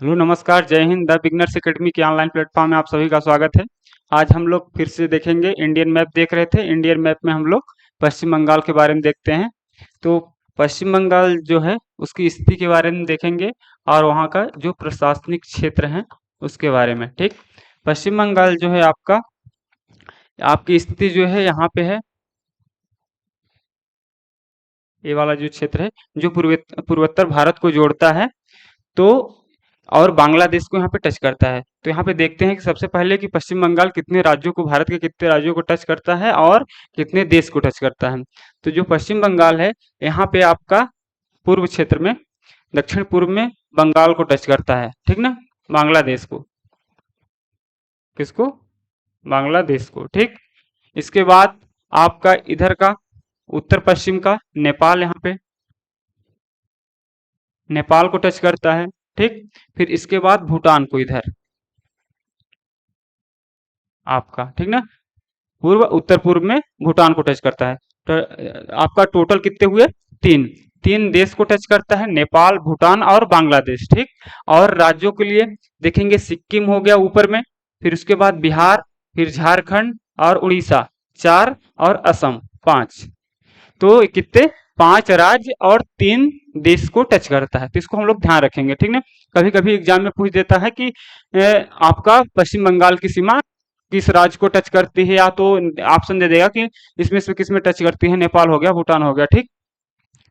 Hello नमस्कार, जय Hind. The beginners academy के ऑनलाइन प्लेटफॉर्म में आप सभी का स्वागत है। आज हम लोग फिर से देखेंगे, इंडियन मैप देख रहे थे। इंडियन मैप में हम लोग पश्चिम बंगाल के बारे में देखते हैं। तो पश्चिम बंगाल जो है उसकी स्थिति के बारे में देखेंगे और वहाँ का जो प्रशासनिक क्षेत्र है उसके बारे में। ठीक, पश्चिम बंगाल जो है आपका, आपकी स्थिति जो है यहाँ पे है। ये वाला जो क्षेत्र है जो पूर्वोत्तर भारत को जोड़ता है, तो और बांग्लादेश को यहाँ पे टच करता है। तो यहाँ पे देखते हैं कि सबसे पहले कि पश्चिम बंगाल कितने राज्यों को, भारत के कितने राज्यों को टच करता है और कितने देश को टच करता है। तो जो पश्चिम बंगाल है यहाँ पे आपका पूर्व क्षेत्र में, दक्षिण पूर्व में बंगाल को टच करता है। ठीक ना, बांग्लादेश को, किसको, बांग्लादेश को। ठीक, इसके बाद आपका इधर का उत्तर पश्चिम का नेपाल, यहाँ पे नेपाल को टच करता है। ठीक, फिर इसके बाद भूटान को इधर आपका, ठीक ना, पूर्व उत्तर पूर्व में भूटान को टच करता है। तो आपका टोटल कितने हुए, तीन। तीन देश को टच करता है, नेपाल, भूटान और बांग्लादेश। ठीक, और राज्यों के लिए देखेंगे, सिक्किम हो गया ऊपर में, फिर उसके बाद बिहार, फिर झारखंड और उड़ीसा, चार, और असम, पांच। तो कितने, पांच राज्य और तीन देश को टच करता है। तो इसको हम लोग ध्यान रखेंगे। ठीक ना, कभी कभी एग्जाम में पूछ देता है कि आपका पश्चिम बंगाल की सीमा किस राज्य को टच करती है, या तो ऑप्शन दे देगा कि इसमें से किस में टच करती है, नेपाल हो गया, भूटान हो गया। ठीक,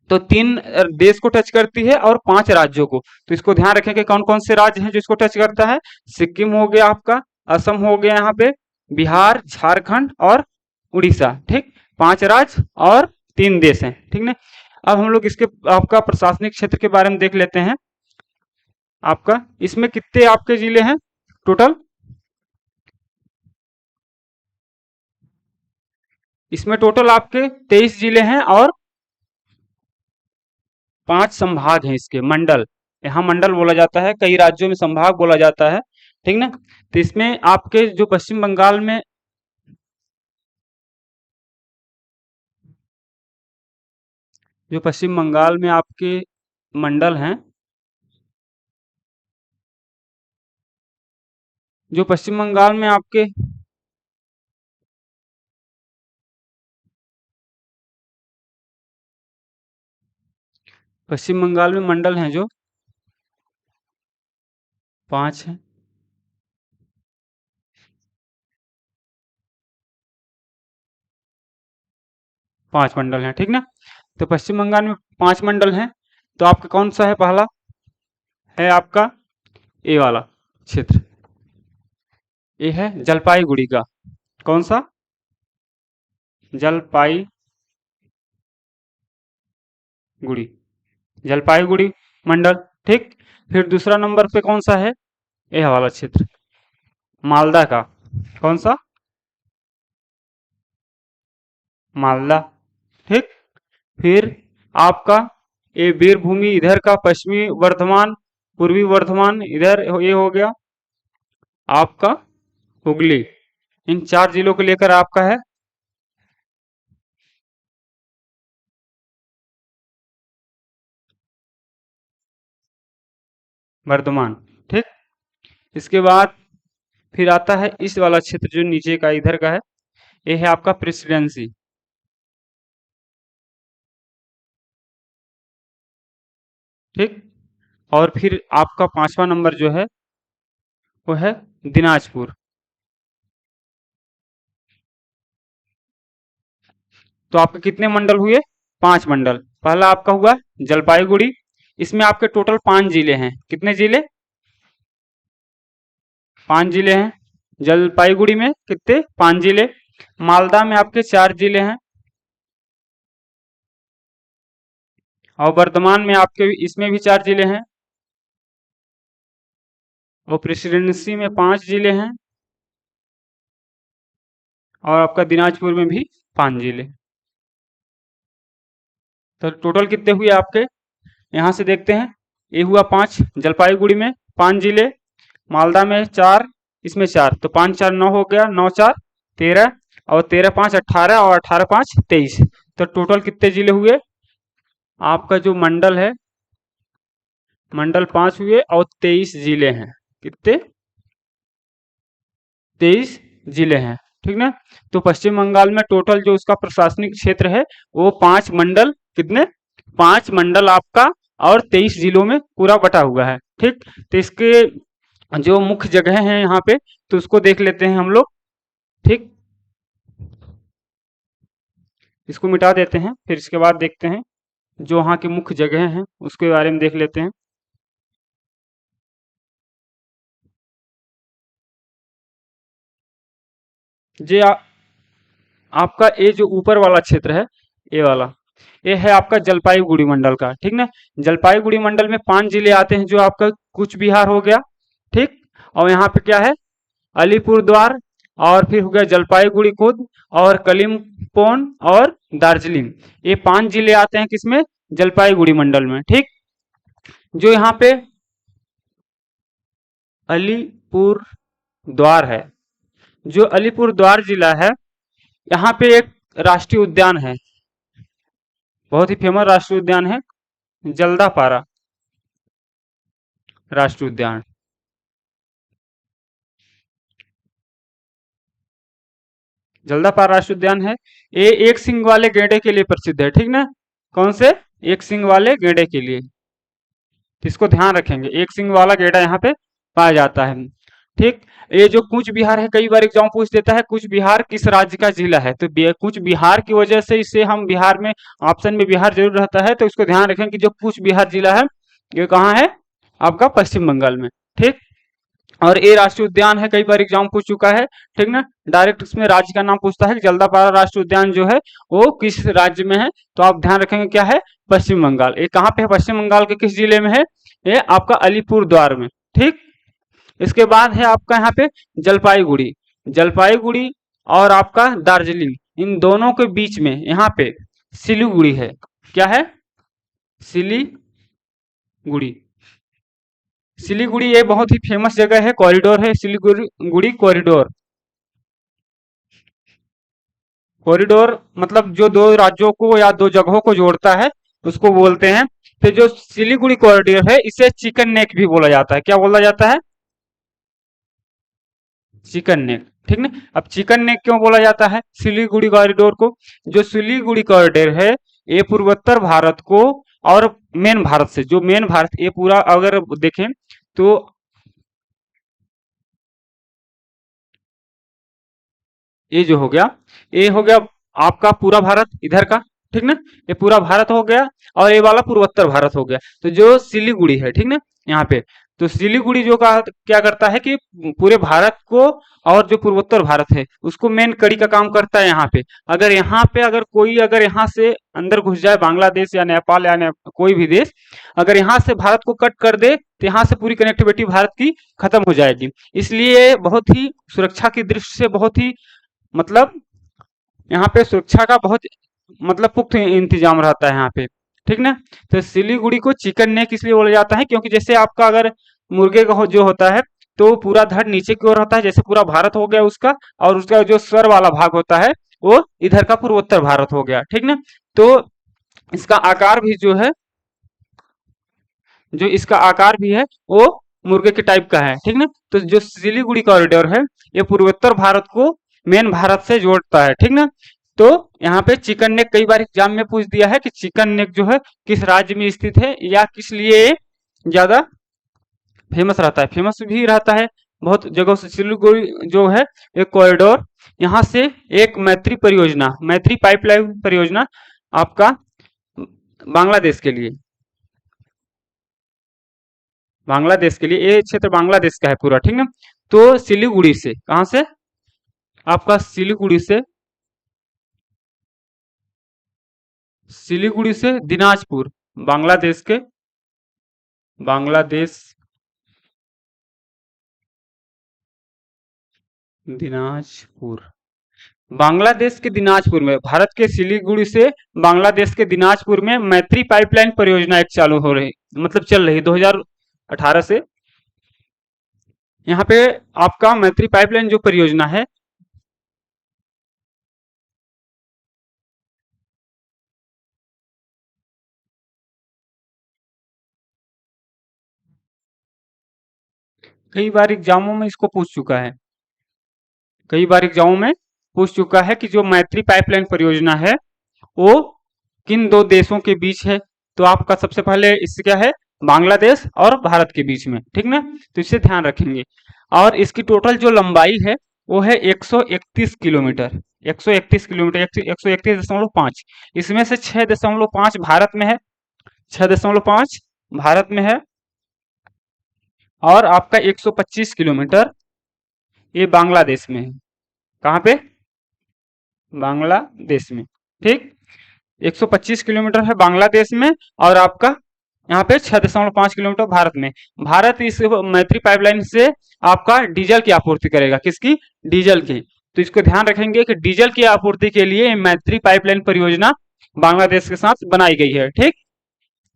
तो तीन देश को टच करती है और पांच राज्यों को। तो इसको ध्यान रखें कि कौन कौन से राज्य हैं जो इसको टच करता है। सिक्किम हो गया आपका, असम हो गया यहाँ पे, बिहार, झारखंड और उड़ीसा। ठीक, पांच राज्य और तीन देश हैं। ठीक ना, अब हम लोग इसके आपका प्रशासनिक क्षेत्र के बारे में देख लेते हैं। आपका इसमें कितने आपके जिले हैं टोटल, इसमें टोटल आपके 23 जिले हैं और पांच संभाग हैं। इसके मंडल, यहाँ मंडल बोला जाता है, कई राज्यों में संभाग बोला जाता है। ठीक ना, तो इसमें आपके जो पश्चिम बंगाल में, जो पश्चिम बंगाल में आपके मंडल हैं, जो पश्चिम बंगाल में आपके, पश्चिम बंगाल में मंडल हैं जो पांच हैं, पांच मंडल हैं। ठीक ना, तो पश्चिम बंगाल में पांच मंडल हैं। तो आपका कौन सा है, पहला है आपका ए वाला क्षेत्र, ये है जलपाईगुड़ी का। कौन सा, जलपाईगुड़ी, जलपाईगुड़ी मंडल। ठीक, फिर दूसरा नंबर पे कौन सा है, यह वाला क्षेत्र, मालदा का। कौन सा, मालदा। ठीक, फिर आपका ये वीरभूमि इधर का, पश्चिमी वर्धमान, पूर्वी वर्धमान इधर, ये हो गया आपका हुगली। इन चार जिलों को लेकर आपका है वर्धमान। ठीक, इसके बाद फिर आता है इस वाला क्षेत्र जो नीचे का इधर का है, ये है आपका प्रेसिडेंसी। ठीक, और फिर आपका पांचवा नंबर जो है वो है दिनाजपुर। तो आपके कितने मंडल हुए, पांच मंडल। पहला आपका हुआ जलपाईगुड़ी, इसमें आपके टोटल पांच जिले हैं। कितने जिले, पांच जिले हैं। जलपाईगुड़ी में कितने, पांच जिले। मालदा में आपके चार जिले हैं, और वर्धमान में आपके इसमें भी चार जिले हैं, और प्रेसिडेंसी में पांच जिले हैं, और आपका दिनाजपुर में भी पांच जिले। तो टोटल कितने हुए आपके, यहाँ से देखते हैं। ये हुआ पांच, जलपाईगुड़ी में पांच जिले, मालदा में चार, इसमें चार, तो पांच चार नौ हो गया, नौ चार 13, और 13 5 18, और 18 5 23। तो टोटल कितने जिले हुए, आपका जो मंडल है मंडल 5 हुए और 23 जिले हैं। कितने? 23 जिले हैं, ठीक ना। तो पश्चिम बंगाल में टोटल जो उसका प्रशासनिक क्षेत्र है वो 5 मंडल, कितने? 5 मंडल आपका और 23 जिलों में पूरा बटा हुआ है, ठीक। तो इसके जो मुख्य जगह हैं यहाँ पे, तो उसको देख लेते हैं हम लोग, ठीक। इसको मिटा देते हैं, फिर इसके बाद देखते हैं जो वहाँ की मुख्य जगह हैं उसके बारे में देख लेते हैं। जे आपका ये जो ऊपर वाला क्षेत्र है, ये वाला, ये है आपका जलपाईगुड़ी मंडल का, ठीक ना। जलपाईगुड़ी मंडल में 5 जिले आते हैं, जो आपका कूच बिहार हो गया, ठीक। और यहाँ पे क्या है? अलीपुर द्वार, और फिर हो गया जलपाईगुड़ी खुद, और कलिम्पोंग और दार्जिलिंग। ये 5 जिले आते हैं किसमें? जलपाईगुड़ी मंडल में, ठीक। जो यहाँ पे अलीपुर द्वार है, जो अलीपुर द्वार जिला है, यहाँ पे एक राष्ट्रीय उद्यान है, बहुत ही फेमस राष्ट्रीय उद्यान है, जल्दापारा राष्ट्रीय उद्यान। जल्दापारा राष्ट्रीय उद्यान है, ये एक सिंग वाले गेंडे के लिए प्रसिद्ध है, ठीक ना। कौन से? एक सिंग वाले गेंडे के लिए, इसको ध्यान रखेंगे, एक सिंग वाला गेंडा यहाँ पे पाया जाता है, ठीक। ये जो कूच बिहार है, कई बार एग्जाम पूछ देता है कूच बिहार किस राज्य का जिला है, तो कूच बिहार की वजह से इसे हम बिहार में, ऑप्शन में बिहार जरूर रहता है, तो इसको ध्यान रखें कि जो कूच बिहार जिला है ये कहाँ है? आपका पश्चिम बंगाल में, ठीक। और ये राष्ट्रीय उद्यान है, कई बार एग्जाम पूछ चुका है, ठीक ना। डायरेक्ट उसमें राज्य का नाम पूछता है कि जल्दापारा राष्ट्रीय उद्यान जो है वो किस राज्य में है, तो आप ध्यान रखेंगे क्या है? पश्चिम बंगाल। ये कहाँ पे है? पश्चिम बंगाल के किस जिले में है? ये आपका अलीपुर द्वार में, ठीक। इसके बाद है आपका यहाँ पे जलपाईगुड़ी। जलपाईगुड़ी और आपका दार्जिलिंग, इन दोनों के बीच में यहाँ पे सिलीगुड़ी है। क्या है? सिलीगुड़ी। सिलीगुड़ी ये बहुत ही फेमस जगह है, कॉरिडोर है सिलीगुड़ी गुड़ी कॉरिडोर। कॉरिडोर मतलब जो दो राज्यों को या दो जगहों को जोड़ता है उसको बोलते हैं। तो जो सिलीगुड़ी कॉरिडोर है इसे चिकन नेक भी बोला जाता है। क्या बोला जाता है? चिकन नेक, ठीक ना। अब चिकन नेक क्यों बोला जाता है सिलीगुड़ी कॉरिडोर को? जो सिलीगुड़ी कॉरिडोर है ये पूर्वोत्तर भारत को, और मेन भारत से, जो मेन भारत, ये पूरा अगर देखें तो ये जो हो गया, ये हो गया आपका पूरा भारत इधर का, ठीक ना। ये पूरा भारत हो गया, और ये वाला पूर्वोत्तर भारत हो गया। तो जो सिलीगुड़ी है, ठीक ना, यहाँ पे, तो सिलीगुड़ी जो का क्या करता है कि पूरे भारत को, और जो पूर्वोत्तर भारत है उसको मेन कड़ी का काम करता है यहाँ पे। अगर यहाँ पे अगर कोई अगर यहाँ से अंदर घुस जाए, बांग्लादेश या नेपाल या कोई भी देश अगर यहाँ से भारत को कट कर दे, तो यहाँ से पूरी कनेक्टिविटी भारत की खत्म हो जाएगी। इसलिए बहुत ही सुरक्षा की दृष्टि से बहुत ही, मतलब यहाँ पे सुरक्षा का बहुत, मतलब पुख्त इंतजाम रहता है यहाँ पे, ठीक ना। तो सिलीगुड़ी को चिकन नेक इसलिए बोला जाता है क्योंकि जैसे आपका अगर मुर्गे का जो होता है तो पूरा धड़ नीचे की ओर होता है, जैसे पूरा भारत हो गया उसका, और उसका जो स्वर वाला भाग होता है वो इधर का पूर्वोत्तर भारत हो गया, ठीक ना। तो इसका आकार भी जो है, जो इसका आकार भी है वो मुर्गे के टाइप का है, ठीक ना। तो जो सिलीगुड़ी कॉरिडोर है ये पूर्वोत्तर भारत को मेन भारत से जोड़ता है, ठीक ना। तो यहाँ पे चिकन नेक कई बार एग्जाम में पूछ दिया है कि चिकन नेक जो है किस राज्य में स्थित है या किस लिए ज्यादा फेमस रहता है। फेमस भी रहता है बहुत जगहों से सिलीगुड़ी जो है एक कॉरिडोर, यहाँ से एक मैत्री परियोजना, मैत्री पाइपलाइन परियोजना आपका बांग्लादेश के लिए, बांग्लादेश के लिए, ये क्षेत्र बांग्लादेश का है पूरा, ठीक है। तो सिलीगुड़ी से, कहां से? आपका सिलीगुड़ी से, सिलीगुड़ी से दिनाजपुर, बांग्लादेश के, बांग्लादेश, दिनाजपुर, बांग्लादेश के दिनाजपुर में, भारत के सिलीगुड़ी से बांग्लादेश के दिनाजपुर में मैत्री पाइपलाइन परियोजना एक चालू हो रही, मतलब चल रही 2018 से। यहाँ पे आपका मैत्री पाइपलाइन जो परियोजना है, कई बार एग्जामों में इसको पूछ चुका है, कई बार एग्जामों में पूछ चुका है कि जो मैत्री पाइपलाइन परियोजना है वो किन दो देशों के बीच है। तो आपका सबसे पहले इससे क्या है, बांग्लादेश और भारत के बीच में, ठीक ना। तो इसे ध्यान रखेंगे। और इसकी टोटल जो लंबाई है वो है 131 किलोमीटर, 131 किलोमीटर, 131.5। इसमें से 6.5 भारत में है, 6.5 भारत में है, और आपका 125 किलोमीटर ये बांग्लादेश में है। कहाँ पे, बांग्लादेश में, ठीक। 125 किलोमीटर है बांग्लादेश में, और आपका यहाँ पे 6.5 किलोमीटर भारत में। भारत इस मैत्री पाइपलाइन से आपका डीजल की आपूर्ति करेगा, किसकी, डीजल की। तो इसको ध्यान रखेंगे कि डीजल की आपूर्ति के लिए मैत्री पाइपलाइन परियोजना बांग्लादेश के साथ बनाई गई है, ठीक।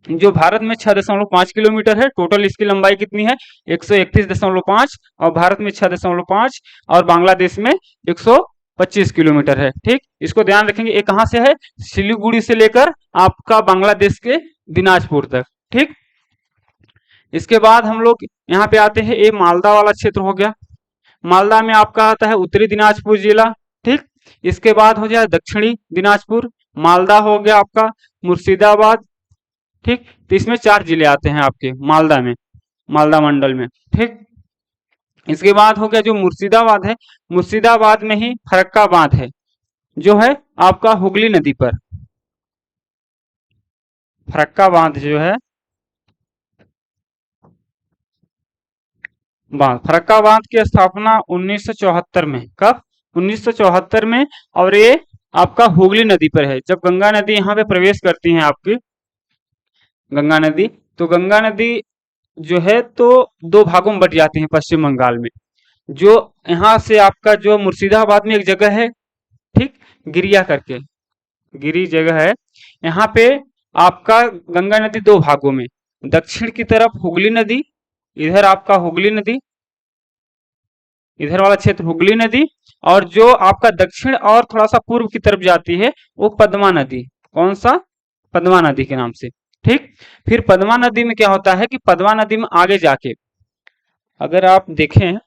जो भारत में 6.5 किलोमीटर है, टोटल इसकी लंबाई कितनी है, 131.5, और भारत में 6.5, और बांग्लादेश में 125 किलोमीटर है, ठीक। इसको ध्यान रखेंगे। ये कहाँ से है, सिलीगुड़ी से लेकर आपका बांग्लादेश के दिनाजपुर तक, ठीक। इसके बाद हम लोग यहाँ पे आते हैं, ये मालदा वाला क्षेत्र हो गया। मालदा में आपका आता है उत्तरी दिनाजपुर जिला, ठीक। इसके बाद हो जाए दक्षिणी दिनाजपुर, मालदा हो गया आपका मुर्शिदाबाद, ठीक। तो इसमें 4 जिले आते हैं आपके मालदा में, मालदा मंडल में, ठीक। इसके बाद हो गया जो मुर्शिदाबाद है, मुर्शिदाबाद में ही फरक्का बांध है, जो है आपका हुगली नदी पर। फरक्का बांध जो है, बांध, फरक्का बांध की स्थापना 1974 में, कब, 1974 में। और ये आपका हुगली नदी पर है। जब गंगा नदी यहाँ पे प्रवेश करती है आपकी, गंगा नदी, तो गंगा नदी जो है तो दो भागों में बट जाती है पश्चिम बंगाल में। जो यहाँ से आपका जो मुर्शिदाबाद में एक जगह है, ठीक, गिरिया करके, गिरी जगह है, यहाँ पे आपका गंगा नदी दो भागों में, दक्षिण की तरफ हुगली नदी, इधर आपका हुगली नदी, इधर वाला क्षेत्र हुगली नदी, और जो आपका दक्षिण और थोड़ा सा पूर्व की तरफ जाती है वो पद्मा नदी। कौन सा, पद्मा नदी के नाम से, ठीक। फिर पद्मा नदी में क्या होता है कि पद्मा नदी में आगे जाके अगर आप देखें,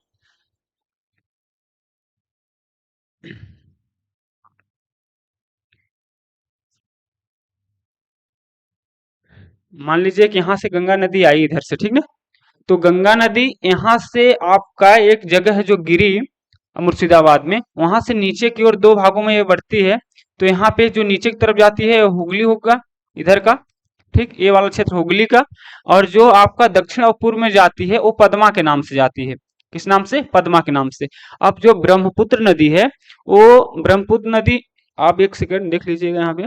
मान लीजिए कि यहाँ से गंगा नदी आई इधर से, ठीक ना। तो गंगा नदी यहाँ से आपका एक जगह है जो गिरी मुर्शिदाबाद में, वहां से नीचे की ओर दो भागों में ये बढ़ती है। तो यहाँ पे जो नीचे की तरफ जाती है हुगली होगा इधर का, ठीक, ये वाला क्षेत्र हुगली का। और जो आपका दक्षिण और पूर्व में जाती है वो पद्मा के नाम से जाती है। किस नाम से, पद्मा के नाम से। अब जो ब्रह्मपुत्र नदी है, वो ब्रह्मपुत्र नदी, आप एक सेकंड देख लीजिएगा यहाँ पे,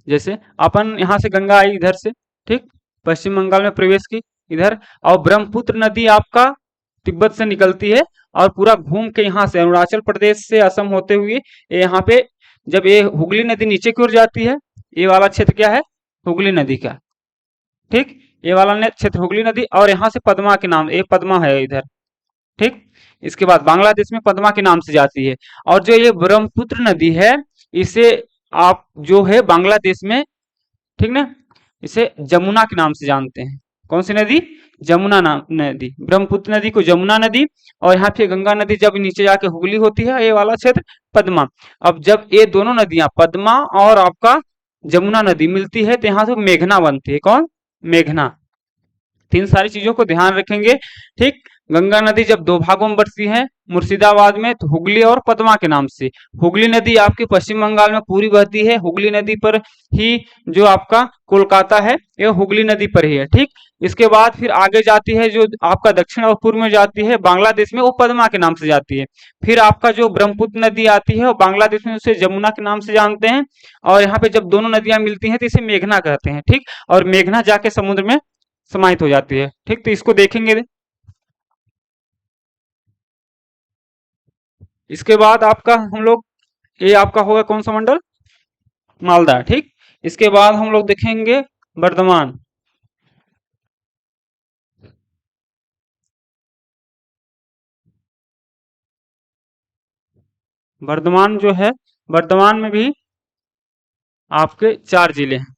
जैसे अपन यहाँ से गंगा आई इधर से, ठीक, पश्चिम बंगाल में प्रवेश की इधर, और ब्रह्मपुत्र नदी आपका तिब्बत से निकलती है और पूरा घूम के यहाँ से अरुणाचल प्रदेश से असम होते हुए यहाँ पे, जब ये हुगली नदी नीचे की ओर जाती है, ये वाला क्षेत्र क्या है, हुगली नदी का, ठीक। ये वाला क्षेत्र हुगली नदी, और यहाँ से पद्मा के नाम, ये पद्मा है इधर, ठीक। इसके बाद बांग्लादेश में पद्मा के नाम से जाती है। और जो ये ब्रह्मपुत्र नदी है, इसे आप जो है बांग्लादेश में, ठीक ना, इसे जमुना के नाम से जानते हैं। कौन सी नदी, जमुना नाम नदी, ब्रह्मपुत्र नदी को जमुना नदी, और यहाँ पे गंगा नदी जब नीचे जाके हुगली होती है, ये वाला क्षेत्र पद्मा। अब जब ये दोनों नदियां पद्मा और आपका जमुना नदी मिलती है तो यहाँ से मेघना बनती है। कौन, मेघना। तीन सारी चीजों को ध्यान रखेंगे, ठीक। गंगा नदी जब दो भागों में बटती है मुर्शिदाबाद में, तो हुगली और पद्मा के नाम से। हुगली नदी आपके पश्चिम बंगाल में पूरी बहती है, हुगली नदी पर ही जो आपका कोलकाता है ये हुगली नदी पर ही है, ठीक। इसके बाद फिर आगे जाती है जो आपका दक्षिण और पूर्व में जाती है बांग्लादेश में, वो पद्मा के नाम से जाती है। फिर आपका जो ब्रह्मपुत्र नदी आती है वो बांग्लादेश में उसे जमुना के नाम से जानते हैं। और यहाँ पे जब दोनों नदियां मिलती हैं तो इसे मेघना कहते हैं, ठीक। और मेघना जाके समुद्र में समाहित हो जाती है, ठीक। तो इसको देखेंगे। इसके बाद आपका हम लोग, ये आपका होगा कौन सा मंडल, मालदा, ठीक। इसके बाद हम लोग देखेंगे वर्धमान। वर्धमान जो है, वर्धमान में भी आपके 4 जिले हैं।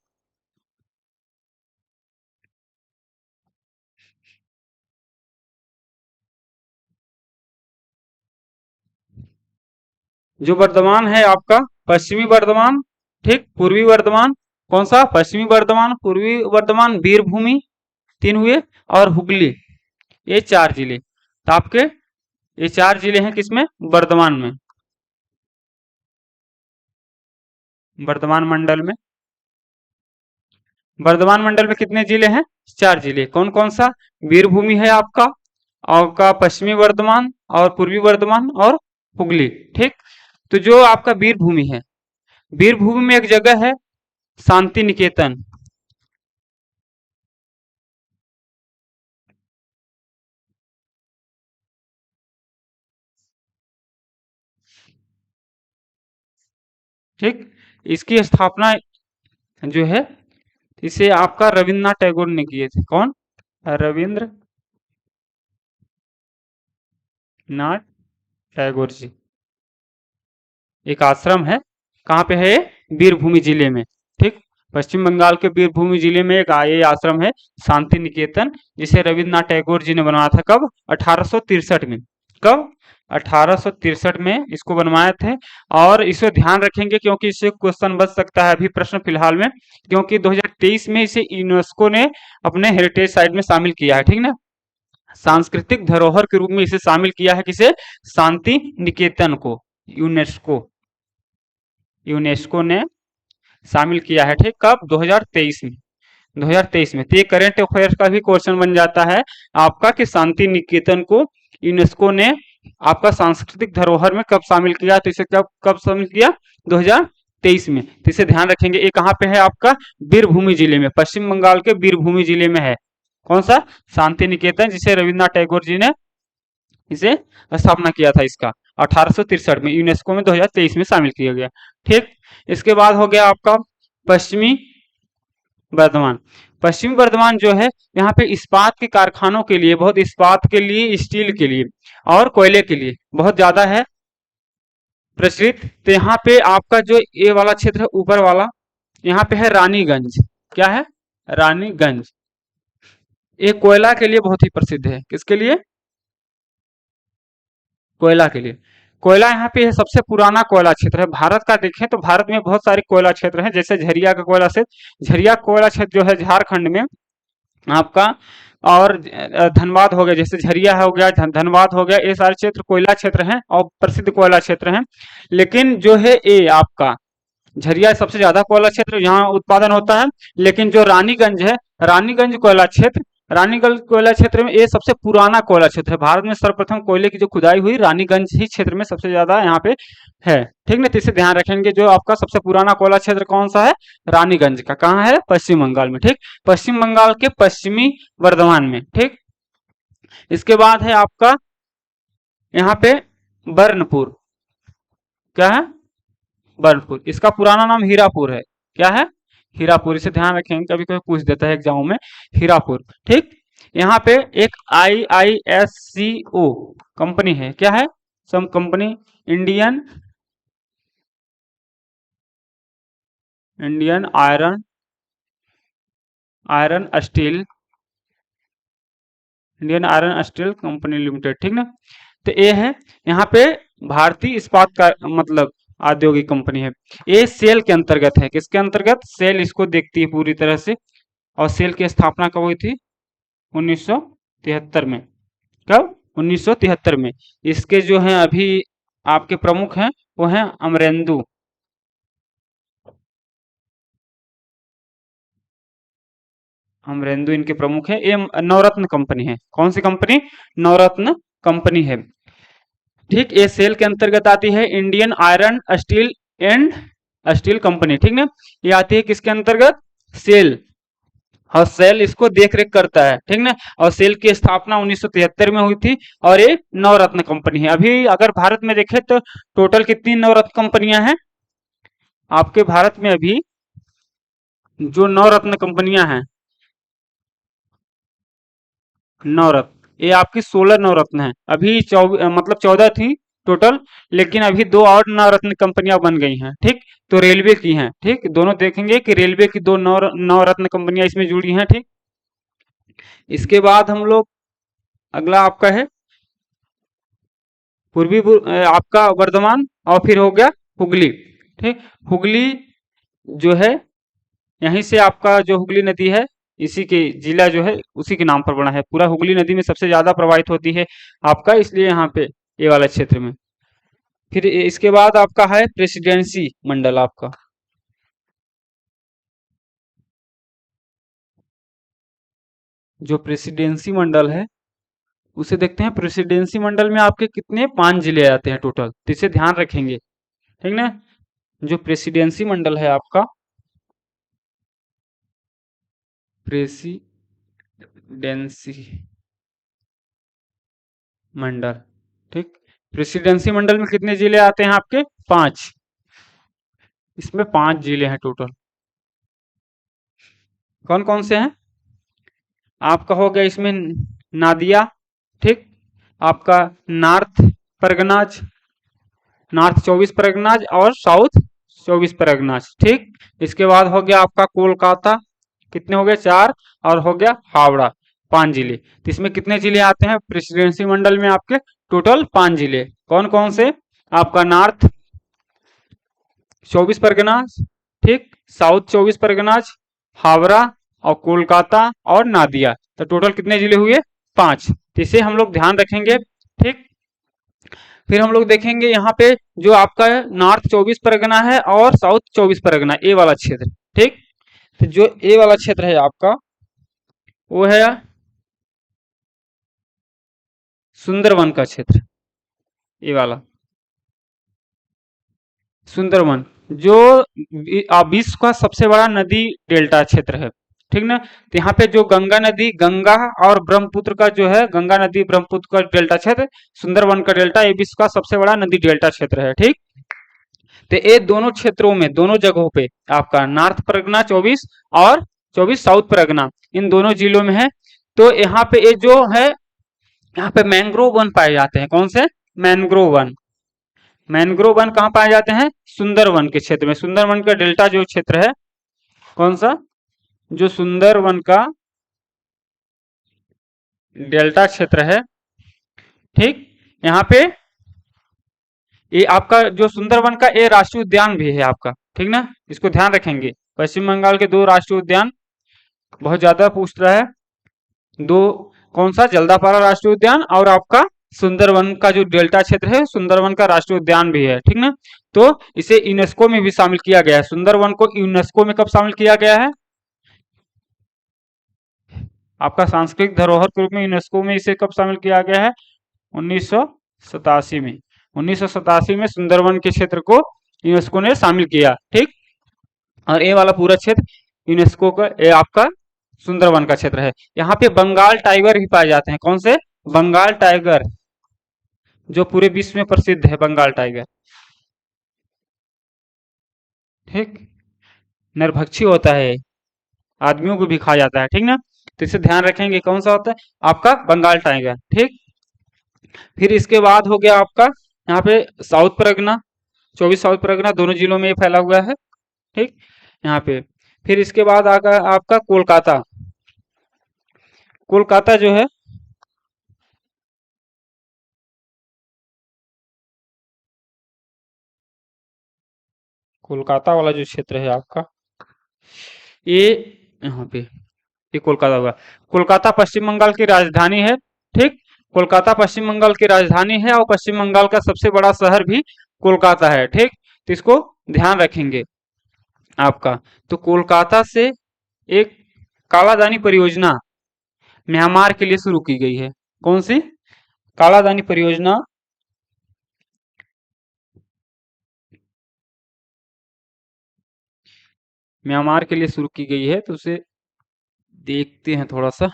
जो वर्धमान है आपका पश्चिमी वर्धमान, ठीक, पूर्वी वर्धमान, कौन सा, पश्चिमी वर्धमान, पूर्वी वर्धमान, वीरभूमि, तीन हुए, और हुगली, ये चार जिले। तो आपके ये चार जिले हैं किसमें, वर्धमान में, वर्धमान मंडल में। वर्धमान मंडल में कितने जिले हैं, चार जिले, कौन कौन सा, वीरभूमि है आपका पश्चिमी वर्धमान और पूर्वी वर्धमान और हुगली, ठीक। तो जो आपका वीरभूमि है, वीरभूमि में एक जगह है शांति निकेतन, ठीक। इसकी स्थापना जो है, इसे आपका रविन्द्रनाथ टैगोर ने किए थे, कौन, रविंद्रनाथ टैगोर जी। एक आश्रम है, कहाँ पे है, वीरभूमि जिले में, ठीक। पश्चिम बंगाल के वीरभूमि जिले में एक ये आश्रम है शांति निकेतन, जिसे रविन्द्रनाथ टैगोर जी ने बनवाया था, कब, 1863 में, कब, 1863 में इसको बनवाए थे। और इसे ध्यान रखेंगे क्योंकि इससे क्वेश्चन बच सकता है अभी प्रश्न फिलहाल में, क्योंकि 2023 में इसे यूनेस्को ने अपने हेरिटेज साइट में शामिल किया है, ठीक ना, सांस्कृतिक धरोहर के रूप में इसे शामिल किया है, किसे, शांति निकेतन को, यूनेस्को यूनेस्को ने शामिल किया है, ठीक, कब, 2023 में, 2023 में। तो ये करंट अफेयर्स का भी क्वेश्चन बन जाता है आपका कि शांति निकेतन को यूनेस्को ने आपका सांस्कृतिक धरोहर में कब शामिल किया, तो इसे कब कब शामिल किया, 2023 में। तो इसे ध्यान रखेंगे। ये कहाँ पे है आपका, वीरभूमि जिले में, पश्चिम बंगाल के वीरभूमि जिले में है, कौन सा, शांति निकेतन, जिसे रविन्द्रनाथ टैगोर जी ने इसे स्थापना किया था इसका 1863 में, यूनेस्को में 2023 में शामिल किया गया, ठीक। इसके बाद हो गया आपका पश्चिमी वर्धमान। पश्चिमी वर्धमान जो है, यहाँ पे इस्पात के कारखानों के लिए, बहुत इस्पात के लिए, स्टील के लिए और कोयले के लिए बहुत ज्यादा है प्रचलित। तो यहाँ पे आपका जो ये वाला क्षेत्र है ऊपर वाला, यहाँ पे है रानीगंज, क्या है, रानीगंज। ये कोयला के लिए बहुत ही प्रसिद्ध है, किसके लिए, कोयला के लिए। कोयला यहाँ पे है, सबसे पुराना कोयला क्षेत्र है भारत का। देखें तो भारत में बहुत सारे कोयला क्षेत्र हैं, जैसे झरिया का कोयला क्षेत्र, झरिया कोयला क्षेत्र जो है झारखंड में आपका, और धनबाद हो गया, जैसे झरिया हो गया, धनबाद हो गया, ये सारे क्षेत्र कोयला क्षेत्र हैं और प्रसिद्ध कोयला क्षेत्र हैं। लेकिन जो है ये आपका झरिया सबसे ज्यादा कोयला क्षेत्र यहाँ उत्पादन होता है। लेकिन जो रानीगंज है, रानीगंज कोयला क्षेत्र, रानीगंज कोयला क्षेत्र में ये सबसे पुराना कोयला क्षेत्र है भारत में। सर्वप्रथम कोयले की जो खुदाई हुई रानीगंज ही क्षेत्र में सबसे ज्यादा यहाँ पे है, ठीक ना। तो इसे ध्यान रखेंगे, जो आपका सबसे पुराना कोयला क्षेत्र कौन सा है, रानीगंज का, कहाँ है, पश्चिम बंगाल में, ठीक, पश्चिम बंगाल के पश्चिमी वर्धमान में, ठीक। इसके बाद है आपका यहाँ पे बर्नपुर, क्या है, बर्नपुर, इसका पुराना नाम हीरापुर है, क्या है, हीरापुर। इसे ध्यान रखेंगे, कभी कोई पूछ देता है एग्जाम में, हीरापुर, ठीक। यहाँ पे एक IISCO कंपनी है, क्या है, some company, Indian Indian iron steel, Indian iron steel company limited, ठीक ना। तो ये है यहाँ पे भारतीय इस्पात का मतलब औद्योगिक कंपनी है। ये सेल के अंतर्गत है, किसके अंतर्गत, सेल इसको देखती है पूरी तरह से। और सेल की स्थापना कब हुई थी, 1973 में, कब, 1973 में। इसके जो हैं अभी आपके प्रमुख हैं वो हैं अमरेंदु, अमरेंदु इनके प्रमुख है। ये नवरत्न कंपनी है, कौन सी कंपनी, नवरत्न कंपनी है, ठीक। ये सेल के अंतर्गत आती है, Indian iron steel and steel company, ठीक ना। ये आती है किसके अंतर्गत, सेल, और सेल इसको देख रेख करता है, ठीक ना। और सेल की स्थापना 1973 में हुई थी, और ये नवरत्न कंपनी है। अभी अगर भारत में देखें तो टोटल कितनी नवरत्न कंपनियां हैं आपके भारत में, अभी जो नवरत्न कंपनियां हैं, नवरत्न, ये आपकी 16 नवरत्न है। अभी मतलब 14 थी टोटल, लेकिन अभी दो और नवरत्न कंपनियां बन गई हैं, ठीक। तो रेलवे की हैं, ठीक, दोनों देखेंगे कि रेलवे की दो नवरत्न कंपनियां इसमें जुड़ी हैं, ठीक। इसके बाद हम लोग अगला आपका है पूर्वी आपका वर्धमान, और फिर हो गया हुगली। ठीक, हुगली जो है यहीं से आपका जो हुगली नदी है, इसी के जिला जो है उसी के नाम पर बना है। पूरा हुगली नदी में सबसे ज्यादा प्रवाहित होती है आपका, इसलिए यहाँ पे ये वाला क्षेत्र में। फिर इसके बाद आपका है प्रेसिडेंसी मंडल आपका। जो प्रेसिडेंसी मंडल है उसे देखते हैं। प्रेसिडेंसी मंडल में आपके कितने, 5 जिले आते हैं टोटल, तो इसे ध्यान रखेंगे, ठीक ना। जो प्रेसिडेंसी मंडल है आपका, प्रेसिडेंसी मंडल, ठीक। प्रेसिडेंसी मंडल में कितने जिले आते हैं आपके, 5। इसमें 5 जिले हैं टोटल। कौन कौन से हैं, आपका हो गया इसमें नादिया, ठीक। आपका नॉर्थ परगनाज, नॉर्थ 24 परगनाज और साउथ 24 परगनाज, ठीक। इसके बाद हो गया आपका कोलकाता, कितने हो गए, 4। और हो गया हावड़ा, 5 जिले। तो इसमें कितने जिले आते हैं प्रेसिडेंसी मंडल में आपके, टोटल 5 जिले। कौन कौन से, आपका नॉर्थ 24 परगनाज, ठीक, साउथ 24 परगनाज, हावड़ा और कोलकाता और नादिया। तो टोटल कितने जिले हुए, 5। तो इसे हम लोग ध्यान रखेंगे, ठीक। फिर हम लोग देखेंगे यहाँ पे जो आपका नॉर्थ 24 परगना है और साउथ 24 परगना, ए वाला क्षेत्र, ठीक। तो जो ए वाला क्षेत्र है आपका, वो है सुंदरवन का क्षेत्र, ये वाला सुंदरवन, जो विश्व का सबसे बड़ा नदी डेल्टा क्षेत्र है, ठीक ना। तो यहाँ पे जो गंगा नदी, गंगा और ब्रह्मपुत्र का जो है, गंगा नदी ब्रह्मपुत्र का डेल्टा क्षेत्र, सुंदरवन का डेल्टा, ये विश्व का सबसे बड़ा नदी डेल्टा क्षेत्र है, ठीक। तो ये दोनों क्षेत्रों में, दोनों जगहों पे आपका नॉर्थ परगना 24 और 24 साउथ परगना, इन दोनों जिलों में है। तो यहाँ पे ये जो है, यहाँ पे मैंग्रोव वन पाए जाते हैं। कौन से, मैंग्रोव वन। मैंग्रोव वन कहाँ पाए जाते हैं, सुंदरवन के क्षेत्र में। सुंदरवन का डेल्टा जो क्षेत्र है, कौन सा, जो सुंदरवन का डेल्टा क्षेत्र है, ठीक। यहाँ पे ये आपका जो सुंदरवन का, ये राष्ट्रीय उद्यान भी है आपका, ठीक ना। इसको ध्यान रखेंगे। पश्चिम बंगाल के 2 राष्ट्रीय उद्यान बहुत ज्यादा पूछ रहा है, 2, कौन सा, जल्दापारा राष्ट्रीय उद्यान और आपका सुंदरवन का जो डेल्टा क्षेत्र है, सुंदरवन का राष्ट्रीय उद्यान भी है, ठीक ना। तो इसे यूनेस्को में भी शामिल किया गया है। सुंदरवन को यूनेस्को में कब शामिल किया गया है, आपका सांस्कृतिक धरोहर के रूप में यूनेस्को में इसे कब शामिल किया गया है, 1987 में। 1987 में सुंदरवन के क्षेत्र को यूनेस्को ने शामिल किया, ठीक। और ये वाला पूरा क्षेत्र यूनेस्को का, ये आपका सुंदरवन का क्षेत्र है। यहाँ पे बंगाल टाइगर भी पाए जाते हैं। कौन से, बंगाल टाइगर, जो पूरे विश्व में प्रसिद्ध है, बंगाल टाइगर, ठीक। नरभक्षी होता है, आदमियों को भी खा जाता है, ठीक ना। तो इसे ध्यान रखेंगे, कौन सा होता है आपका, बंगाल टाइगर, ठीक। फिर इसके बाद हो गया आपका यहाँ पे साउथ परगना, 24 साउथ परगना, दोनों जिलों में ये फैला हुआ है, ठीक। यहाँ पे फिर इसके बाद आगा आपका कोलकाता। कोलकाता जो है, कोलकाता वाला जो क्षेत्र है आपका, ये यहाँ पे, ये कोलकाता होगा। कोलकाता पश्चिम बंगाल की राजधानी है, ठीक। कोलकाता पश्चिम बंगाल की राजधानी है और पश्चिम बंगाल का सबसे बड़ा शहर भी कोलकाता है, ठीक। तो इसको ध्यान रखेंगे आपका। तो कोलकाता से एक कालादानी परियोजना म्यांमार के लिए शुरू की गई है। कौन सी, कालादानी परियोजना म्यांमार के लिए शुरू की गई है, तो उसे देखते हैं थोड़ा सा।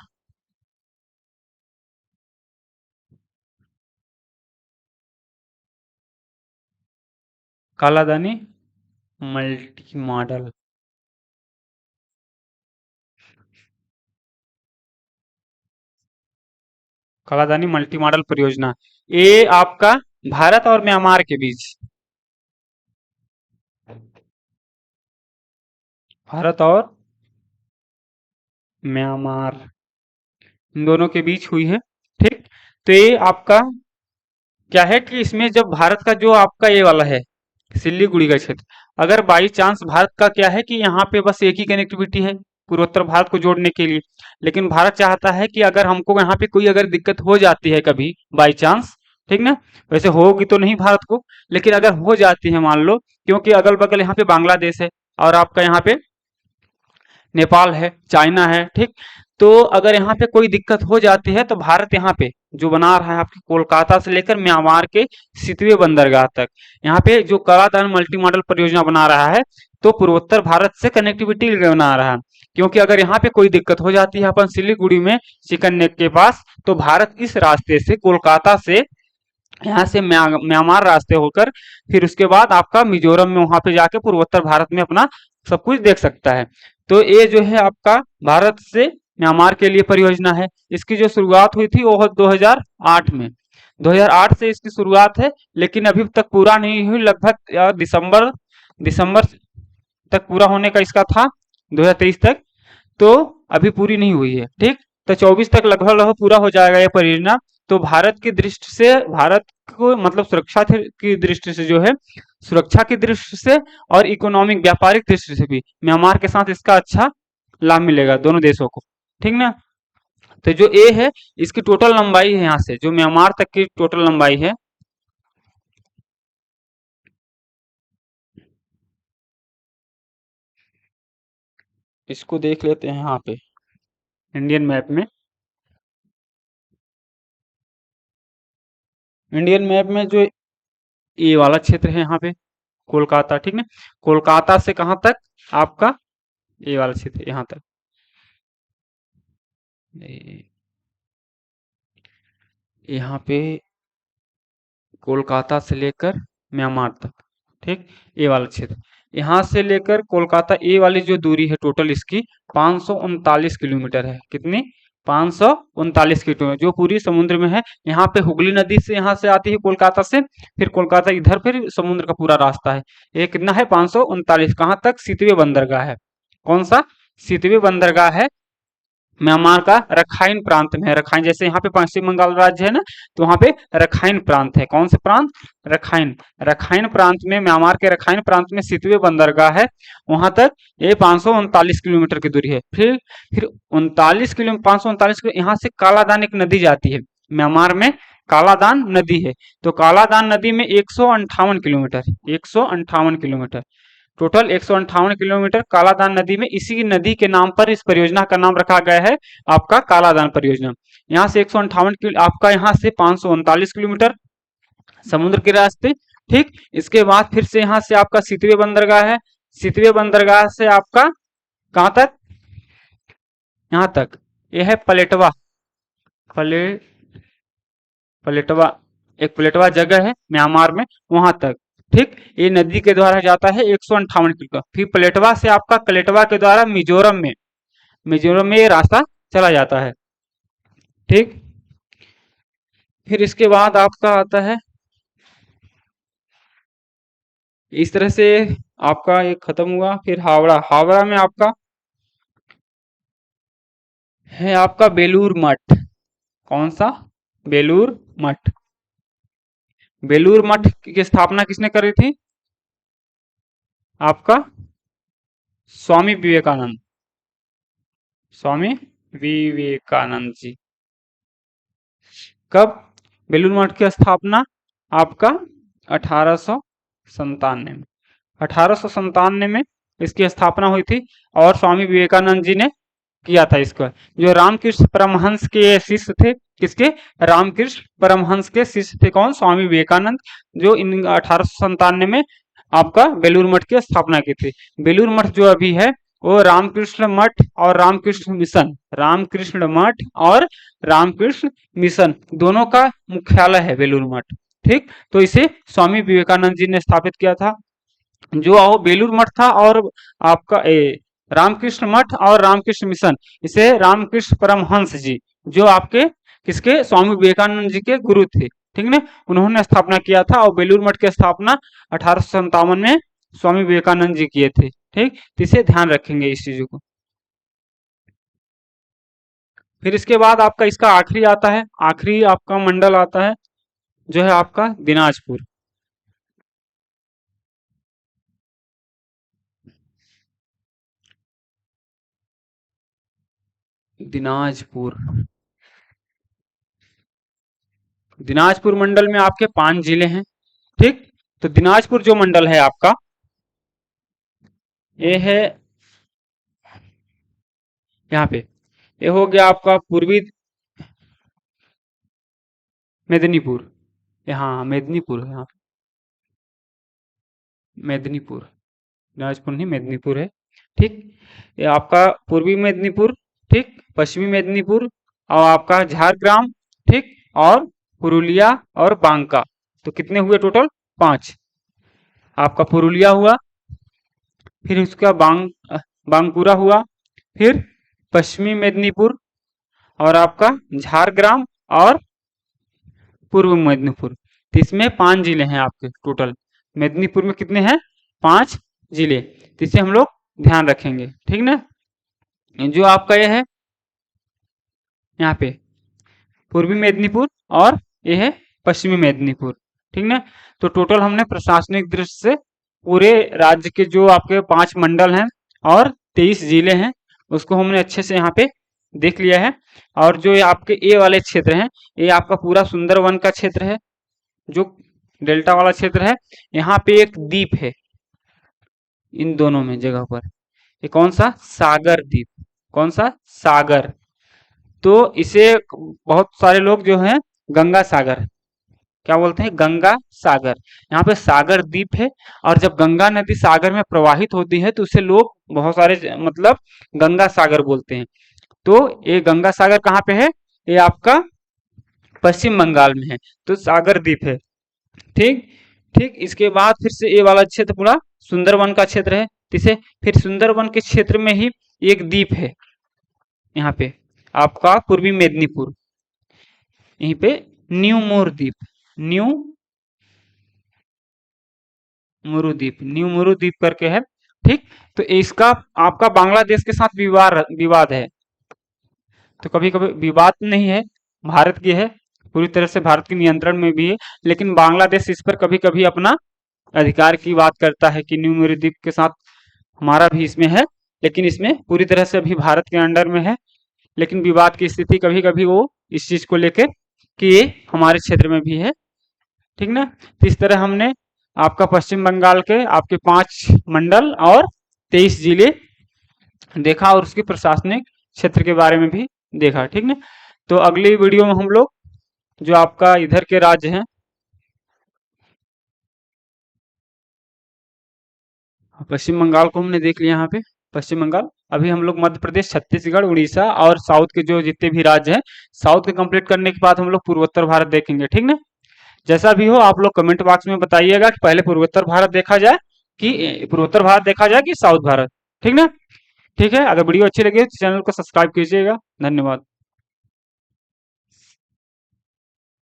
कालादानी मल्टी मॉडल, कालादानी मल्टी मॉडल परियोजना, ये आपका भारत और म्यांमार के बीच, भारत और म्यांमार, इन दोनों के बीच हुई है, ठीक। तो ये आपका क्या है कि इसमें जब भारत का जो आपका ये वाला है सिल्लीगुड़ी का क्षेत्र, अगर बाई चांस भारत का क्या है कि यहाँ पे बस एक ही कनेक्टिविटी है पूर्वोत्तर भारत को जोड़ने के लिए, लेकिन भारत चाहता है कि अगर हमको यहाँ पे कोई अगर दिक्कत हो जाती है कभी बाई चांस, ठीक ना, वैसे होगी तो नहीं भारत को, लेकिन अगर हो जाती है मान लो, क्योंकि अगल बगल यहाँ पे बांग्लादेश है और आपका यहाँ पे नेपाल है, चाइना है, ठीक। तो अगर यहाँ पे कोई दिक्कत हो जाती है तो भारत यहाँ पे जो बना रहा है आपके कोलकाता से लेकर म्यांमार के सितवे बंदरगाह तक, यहाँ पे जो कराधान मल्टी मॉडल परियोजना बना रहा है, तो पूर्वोत्तर भारत से कनेक्टिविटी बना रहा है। क्योंकि अगर यहाँ पे कोई दिक्कत हो जाती है अपन सिलीगुड़ी में चिकन नेक के पास, तो भारत इस रास्ते से कोलकाता से यहाँ से म्यांमार रास्ते होकर फिर उसके बाद आपका मिजोरम में वहां पे जाके पूर्वोत्तर भारत में अपना सब कुछ देख सकता है। तो ये जो है आपका भारत से म्यांमार के लिए परियोजना है। इसकी जो शुरुआत हुई थी वो 2008 में, 2008 से इसकी शुरुआत है, लेकिन अभी तक पूरा नहीं हुई। लगभग दिसंबर दिसंबर तक पूरा होने का इसका था, 2023 तक, तो अभी पूरी नहीं हुई है, ठीक। तो 24 तक लगभग लगभग पूरा हो जाएगा ये परियोजना। तो भारत की दृष्टि से, भारत को मतलब सुरक्षा की दृष्टि से जो है, सुरक्षा की दृष्टि से और इकोनॉमिक व्यापारिक दृष्टि से भी म्यांमार के साथ इसका अच्छा लाभ मिलेगा दोनों देशों को, ठीक ना। तो जो ए है इसकी टोटल लंबाई है, यहाँ से जो म्यांमार तक की टोटल लंबाई है, इसको देख लेते हैं यहाँ पे इंडियन मैप में। इंडियन मैप में जो ये वाला क्षेत्र है यहाँ पे कोलकाता, ठीक ना, कोलकाता से कहाँ तक आपका ये वाला क्षेत्र यहाँ तक, यहाँ पे कोलकाता से लेकर म्यांमार तक, ठीक, ये वाला क्षेत्र, यहाँ से लेकर कोलकाता ये वाली जो दूरी है टोटल इसकी 539 किलोमीटर है। कितनी? 539 किलोमीटर, जो पूरी समुद्र में है। यहाँ पे हुगली नदी से यहाँ से आती है कोलकाता से, फिर कोलकाता इधर फिर समुद्र का पूरा रास्ता है। ये कितना है? 539। कहाँ तक? सितवे बंदरगाह है। कौन सा? सितवे बंदरगाह है म्यांमार का रखाइन प्रांत में है। रखाइन, जैसे यहाँ पे पश्चिम बंगाल राज्य है ना, तो वहां पे रखाइन प्रांत है। कौन से प्रांत? रखाइन। रखाइन प्रांत में, म्यांमार के रखाइन प्रांत में सितवे बंदरगाह है, वहां तक ये 539 किलोमीटर की दूरी है। फिर 39 किलोमीटर, 539 किलो, यहाँ से कालादान एक नदी जाती है म्यांमार में, कालादान नदी है। तो कालादान नदी में 158 kilometre, 158 kilometre, total 158 kilometre Kaladan नदी में। इसी नदी के नाम पर इस परियोजना का नाम रखा गया है आपका कालादान परियोजना। यहाँ से 158 किलो, आपका यहाँ से 539 किलोमीटर समुद्र के रास्ते, ठीक। इसके बाद फिर से यहाँ से आपका सितवे बंदरगाह है। सितवे बंदरगाह से आपका कहाँ तक? यहाँ तक। यह है पलेटवा, पले पलेटवा, एक पलेटवा जगह है म्यांमार में, वहां तक, ठीक। ये नदी के द्वारा जाता है 158 किलोमीटर। फिर प्लेटवा से आपका कलेटवा के द्वारा मिजोरम में, मिजोरम में ये रास्ता चला जाता है, ठीक। फिर इसके बाद आपका आता है, इस तरह से आपका ये खत्म हुआ। फिर हावड़ा, हावड़ा में आपका है आपका बेलूर मठ। कौन सा? बेलूर मठ। बेलूर मठ की स्थापना किसने करी थी? आपका स्वामी विवेकानंद, स्वामी विवेकानंद जी। कब? बेलूर मठ की स्थापना आपका 1897 में, 1897 में इसकी स्थापना हुई थी, और स्वामी विवेकानंद जी ने किया था इसको। जो रामकृष्ण परमहंस के शिष्य थे, किसके? रामकृष्ण परमहंस के शिष्य थे। कौन? स्वामी विवेकानंद, जो इन 1897 में आपका बेलूर मठ की स्थापना की थी। बेलूर मठ जो अभी है वो रामकृष्ण मठ और रामकृष्ण मिशन, रामकृष्ण मठ और रामकृष्ण मिशन दोनों का मुख्यालय है बेलूर मठ, ठीक। तो इसे स्वामी विवेकानंद जी ने स्थापित किया था। जो बेलूर मठ था और आपका रामकृष्ण मठ और रामकृष्ण मिशन, इसे रामकृष्ण परमहंस जी, जो आपके किसके? स्वामी विवेकानंद जी के गुरु थे, ठीक ना, उन्होंने स्थापना किया था। और बेलूर मठ की स्थापना 1857 में स्वामी विवेकानंद जी किए थे, ठीक। तो इसे ध्यान रखेंगे इस चीजों को। फिर इसके बाद आपका इसका आखिरी आता है, आखिरी आपका मंडल आता है जो है आपका दिनाजपुर। दिनाजपुर, दिनाजपुर मंडल में आपके 5 जिले हैं। ठीक, तो दिनाजपुर जो मंडल है आपका, ये है यहाँ पे, ये हो गया आपका पूर्वी मेदिनीपुर। यहाँ मेदिनीपुर है, यहाँ मेदिनीपुर, दिनाजपुर नहीं मेदिनीपुर है। ठीक, ये आपका पूर्वी मेदिनीपुर, ठीक, पश्चिमी मेदिनीपुर और आपका झारग्राम, ठीक, और पुरुलिया और बांका। तो कितने हुए टोटल? 5। आपका पुरुलिया हुआ, फिर उसका बांकुरा हुआ, फिर पश्चिमी मेदिनीपुर और आपका झारग्राम और पूर्व मेदिनीपुर। तो इसमें 5 जिले हैं आपके टोटल। मेदिनीपुर में कितने हैं? 5 जिले। तो इसे हम लोग ध्यान रखेंगे, ठीक ना। जो आपका ये है यहाँ पे पूर्वी मेदिनीपुर और ये है पश्चिमी मेदिनीपुर, ठीक ना। तो टोटल हमने प्रशासनिक दृष्टि से पूरे राज्य के जो आपके 5 मंडल हैं और 23 जिले हैं उसको हमने अच्छे से यहाँ पे देख लिया है। और जो ये आपके ए वाले क्षेत्र हैं, ये आपका पूरा सुंदरवन का क्षेत्र है। जो डेल्टा वाला क्षेत्र है, यहाँ पे एक द्वीप है इन दोनों में जगह पर। ये कौन सा? सागर द्वीप। कौन सा? सागर। तो इसे बहुत सारे लोग जो हैं गंगा सागर क्या बोलते हैं? गंगा सागर। यहाँ पे सागर द्वीप है। और जब गंगा नदी सागर में प्रवाहित होती है तो उसे लोग बहुत सारे मतलब गंगा सागर बोलते हैं। तो ये गंगा सागर कहाँ पे है? ये आपका पश्चिम बंगाल में है। तो सागर द्वीप है। ठीक, ठीक। इसके बाद फिर से ये वाला क्षेत्र पूरा सुंदरवन का क्षेत्र है। इसे फिर सुंदरवन के क्षेत्र में ही एक द्वीप है यहाँ पे आपका पूर्वी मेदिनीपुर, यहीं पे न्यू मोर द्वीप, न्यू मुरु द्वीप, न्यू मुरु द्वीप करके है। ठीक, तो इसका आपका बांग्लादेश के साथ विवाद है। तो कभी कभी विवाद नहीं है, भारत की है, पूरी तरह से भारत के नियंत्रण में भी है। लेकिन बांग्लादेश इस पर कभी कभी अपना अधिकार की बात करता है कि न्यू मुरु द्वीप के साथ हमारा भी इसमें है, लेकिन इसमें पूरी तरह से अभी भारत के अंडर में है। लेकिन विवाद की स्थिति कभी कभी वो इस चीज को लेकर कि ये हमारे क्षेत्र में भी है, ठीक ना। तो इस तरह हमने आपका पश्चिम बंगाल के आपके 5 मंडल और 23 जिले देखा और उसके प्रशासनिक क्षेत्र के बारे में भी देखा, ठीक ना। तो अगली वीडियो में हम लोग जो आपका इधर के राज्य हैं, पश्चिम बंगाल को हमने देख लिया यहाँ पे, पश्चिम बंगाल। अभी हम लोग मध्य प्रदेश, छत्तीसगढ़, उड़ीसा और साउथ के जो जितने भी राज्य हैं, साउथ के कंप्लीट करने के बाद हम लोग पूर्वोत्तर भारत देखेंगे, ठीक ना। जैसा भी हो आप लोग कमेंट बॉक्स में बताइएगा कि पहले पूर्वोत्तर भारत देखा जाए कि पूर्वोत्तर भारत देखा जाए कि साउथ भारत, ठीक ना। ठीक है, अगर वीडियो अच्छी लगी तो चैनल को सब्सक्राइब कीजिएगा। धन्यवाद।